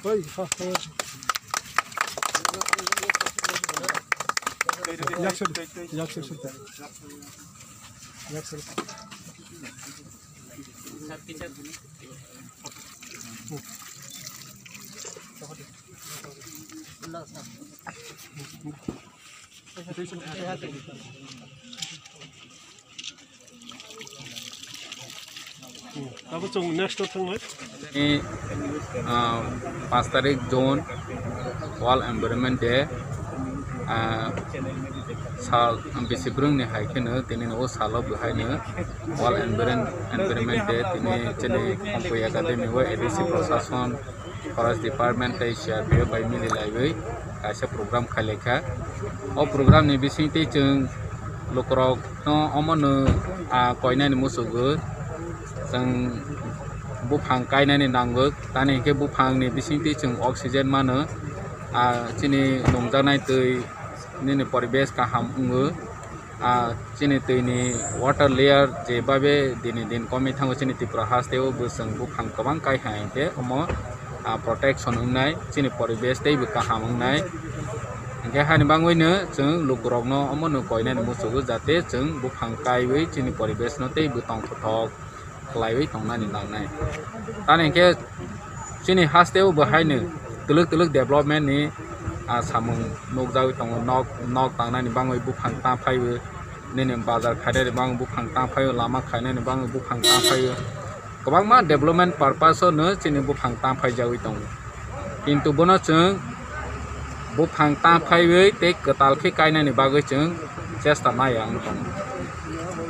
Apa cung next thang mai? Ini 5 tarik June World Environment Day. Sal ambisi brung ni hai kena tini no salo buhai ne World Environment Day tini chene Kompoi Academy wa edisi prosason Forest Department tai share bio by mili library kaisa program khaleka o program ni bising ti chung lokrok no omono koina ni musugo sang bufang kaina ni nanggo tani ke bufang ni bising ti chung oxygen mano chini nongjanai tui ni परिवेश का हम चिनी तैनि water layer जे बाबे दिन दिन कमी थांगो चिनी तिप्रा हास्ते ओ बसंग बुफां कबां काय हाइते अमो प्रोटेक्शन उनाय चिनी परिवेश दै बका हामंनाय के हानि बांगैनो जों लुकरकनो अमनो कयनाय मुसुगो जाते जों बुफां कायबै चिनी परिवेश न दै बुतंग थथक खलायबै तंनानि नांनाय ताने के चिनी हास्ते ओ बहायनो तलक डेभलपमेन्ट नि samung nokjawi tongo nok tangna ni bangoi bufang ta phaibo nene bazar khaide ni bang bufang ta phaio lama khaine ni bang bufang ta phaio kobang ma development purpose no chini bufang ta phai jawi tongo kintu bono chung bufang ta phaiwe te katal khe kaina ni bagoi chung chesta nayang tong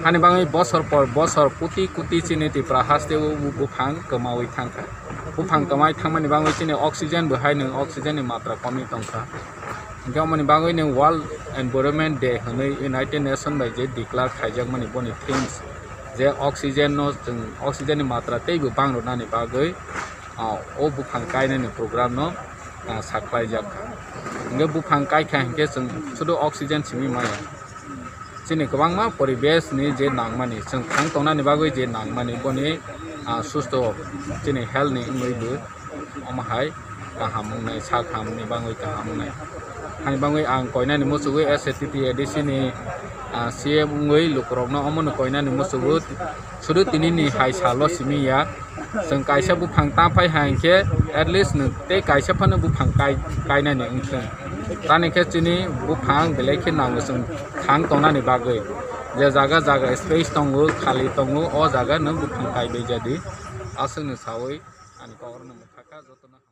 hani bangai bosor por bosor kuti chini ti prahaste bufang kamawi thangkha bufang kamai thangmani bangoi chini oxygen bahai nung oxygen ni matra komi tongkha gamani bangoi nung World Environment Day hanoi United Nations by je declare khaijak mani boni themes je oxygen no chung oxygen ni matra tei bu bang rona ni bagoi o bufang kaina ni program no saklai jak nge bufang kai kha hingke chung sudo oxygen chimi maya chini kobang ma poribesh ni je nangmani chung thang tongna ni bagoi je nangmani boni susto chini health ni ngoibu omahai kahamungnai sakhamni bangoi kahamungnai hani bangoi ang koina ni musugo STT edisi ni CM ngoi lukrokno omono koina ni musugo sudu tini ni hai salo simiya जों कायसा बुफां ता फाय हांखे at least न ते कायसा fun बुफां कायना नि ओंथों ताने के चिनि बुफां बेलेखे नांगो जों थां तंना नि बागै जे जागा स्पेस दंगो खाली दंगो ओ जागा न बुफां कायबे जादि आसोंनो सावै आनि कग्रनो थाका जतना